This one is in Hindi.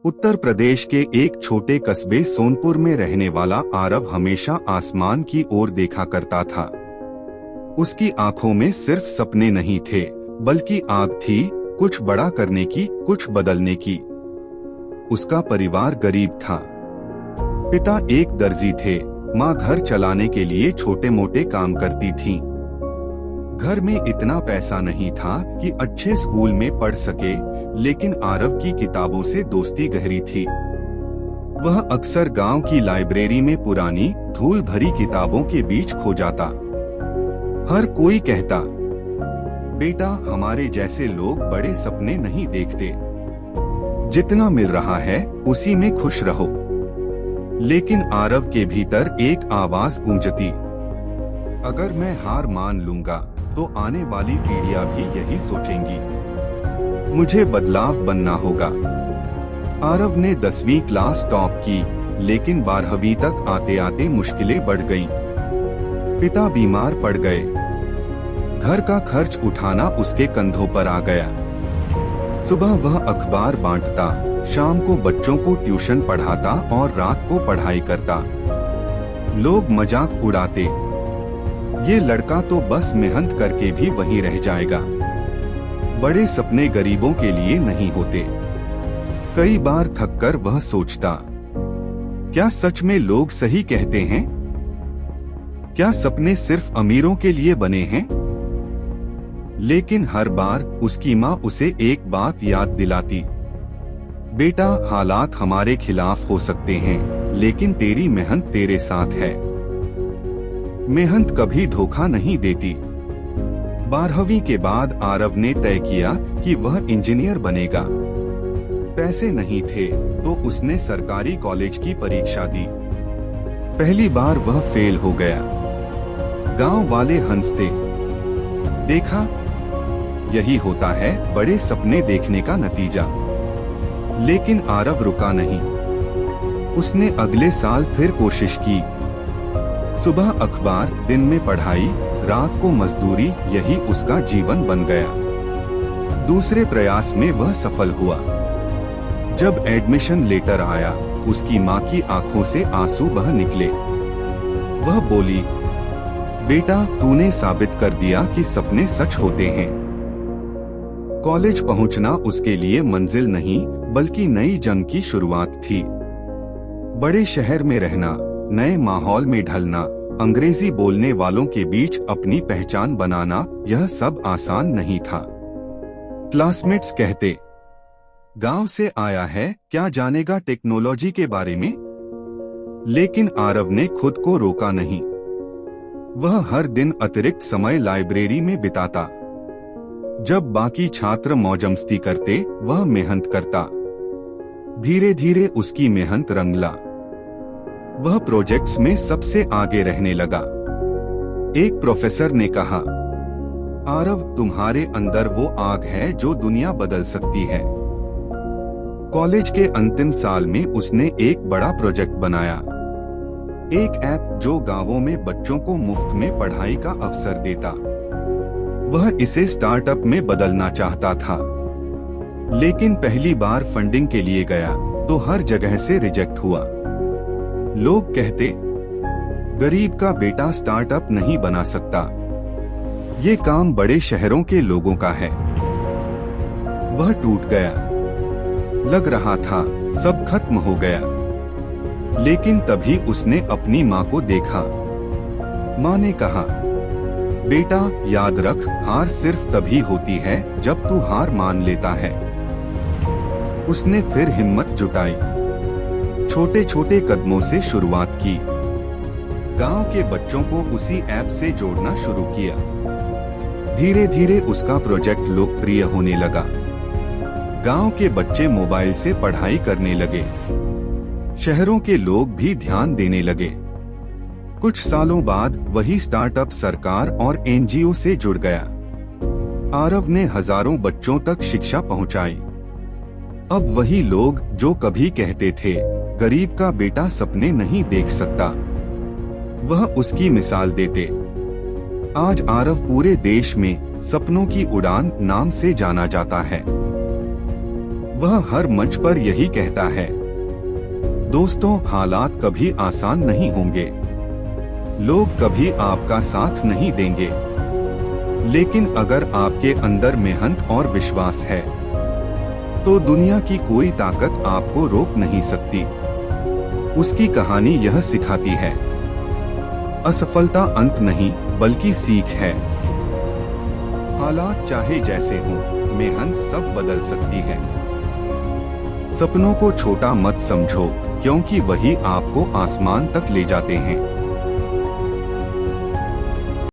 उत्तर प्रदेश के एक छोटे कस्बे सोनपुर में रहने वाला आरव हमेशा आसमान की ओर देखा करता था। उसकी आंखों में सिर्फ सपने नहीं थे, बल्कि आग थी, कुछ बड़ा करने की, कुछ बदलने की। उसका परिवार गरीब था। पिता एक दर्जी थे, माँ घर चलाने के लिए छोटे मोटे काम करती थीं। घर में इतना पैसा नहीं था कि अच्छे स्कूल में पढ़ सके, लेकिन आरव की किताबों से दोस्ती गहरी थी। वह अक्सर गांव की लाइब्रेरी में पुरानी धूल भरी किताबों के बीच खो जाता। हर कोई कहता, बेटा हमारे जैसे लोग बड़े सपने नहीं देखते, जितना मिल रहा है उसी में खुश रहो। लेकिन आरव के भीतर एक आवाज गूंजती, अगर मैं हार मान लूंगा तो आने वाली पीढ़ियां भी यही सोचेंगी। मुझे बदलाव बनना होगा। आरव ने 10वीं क्लास टॉप की, लेकिन 12वीं तक आते आते मुश्किलें बढ़ गईं। पिता बीमार पड़ गए। घर का खर्च उठाना उसके कंधों पर आ गया। सुबह वह अखबार बांटता, शाम को बच्चों को ट्यूशन पढ़ाता और रात को पढ़ाई करता। लोग मजाक उड़ाते, ये लड़का तो बस मेहनत करके भी वहीं रह जाएगा। बड़े सपने गरीबों के लिए नहीं होते। कई बार थककर वह सोचता, क्या सच में लोग सही कहते हैं? क्या सपने सिर्फ अमीरों के लिए बने हैं? लेकिन हर बार उसकी माँ उसे एक बात याद दिलाती, बेटा हालात हमारे खिलाफ हो सकते हैं, लेकिन तेरी मेहनत तेरे साथ है। मेहनत कभी धोखा नहीं देती। 12वीं के बाद आरव ने तय किया कि वह इंजीनियर बनेगा। पैसे नहीं थे तो उसने सरकारी कॉलेज की परीक्षा दी। पहली बार वह फेल हो गया। गांव वाले हंसते, देखा, यही होता है बड़े सपने देखने का नतीजा। लेकिन आरव रुका नहीं। उसने अगले साल फिर कोशिश की। सुबह अखबार, दिन में पढ़ाई, रात को मजदूरी, यही उसका जीवन बन गया। दूसरे प्रयास में वह सफल हुआ। जब एडमिशन लेटर आया, उसकी माँ की आंखों से आंसू बह निकले। वह बोली, बेटा तूने साबित कर दिया कि सपने सच होते हैं। कॉलेज पहुंचना उसके लिए मंजिल नहीं, बल्कि नई जंग की शुरुआत थी। बड़े शहर में रहना, नए माहौल में ढलना, अंग्रेजी बोलने वालों के बीच अपनी पहचान बनाना, यह सब आसान नहीं था। क्लासमेट्स कहते, गांव से आया है, क्या जानेगा टेक्नोलॉजी के बारे में? लेकिन आरव ने खुद को रोका नहीं। वह हर दिन अतिरिक्त समय लाइब्रेरी में बिताता। जब बाकी छात्र मौजमस्ती करते, वह मेहनत करता। धीरे धीरे उसकी मेहनत रंग ला। वह प्रोजेक्ट्स में सबसे आगे रहने लगा। एक प्रोफेसर ने कहा, आरव तुम्हारे अंदर वो आग है जो दुनिया बदल सकती है। कॉलेज के अंतिम साल में उसने एक बड़ा प्रोजेक्ट बनाया। एक ऐप जो गांवों में बच्चों को मुफ्त में पढ़ाई का अवसर देता। वह इसे स्टार्टअप में बदलना चाहता था। लेकिन पहली बार फंडिंग के लिए गया तो हर जगह से रिजेक्ट हुआ। लोग कहते, गरीब का बेटा स्टार्टअप नहीं बना सकता, ये काम बड़े शहरों के लोगों का है। वह टूट गया। लग रहा था सब खत्म हो गया। लेकिन तभी उसने अपनी माँ को देखा। माँ ने कहा, बेटा याद रख, हार सिर्फ तभी होती है जब तू हार मान लेता है। उसने फिर हिम्मत जुटाई। छोटे छोटे कदमों से शुरुआत की। गांव के बच्चों को उसी ऐप से जोड़ना शुरू किया। धीरे धीरे उसका प्रोजेक्ट लोकप्रिय होने लगा। गांव के बच्चे मोबाइल से पढ़ाई करने लगे। शहरों के लोग भी ध्यान देने लगे। कुछ सालों बाद वही स्टार्टअप सरकार और एनजीओ से जुड़ गया। आरव ने हजारों बच्चों तक शिक्षा पहुंचाई। अब वही लोग जो कभी कहते थे, गरीब का बेटा सपने नहीं देख सकता, वह उसकी मिसाल देते। आज आरव पूरे देश में सपनों की उड़ान नाम से जाना जाता है। वह हर मंच पर यही कहता है। दोस्तों, हालात कभी आसान नहीं होंगे, लोग कभी आपका साथ नहीं देंगे, लेकिन अगर आपके अंदर मेहनत और विश्वास है तो दुनिया की कोई ताकत आपको रोक नहीं सकती। उसकी कहानी यह सिखाती है, असफलता अंत नहीं बल्कि सीख है। हालात चाहे जैसे हों, मेहनत सब बदल सकती है। सपनों को छोटा मत समझो, क्योंकि वही आपको आसमान तक ले जाते हैं।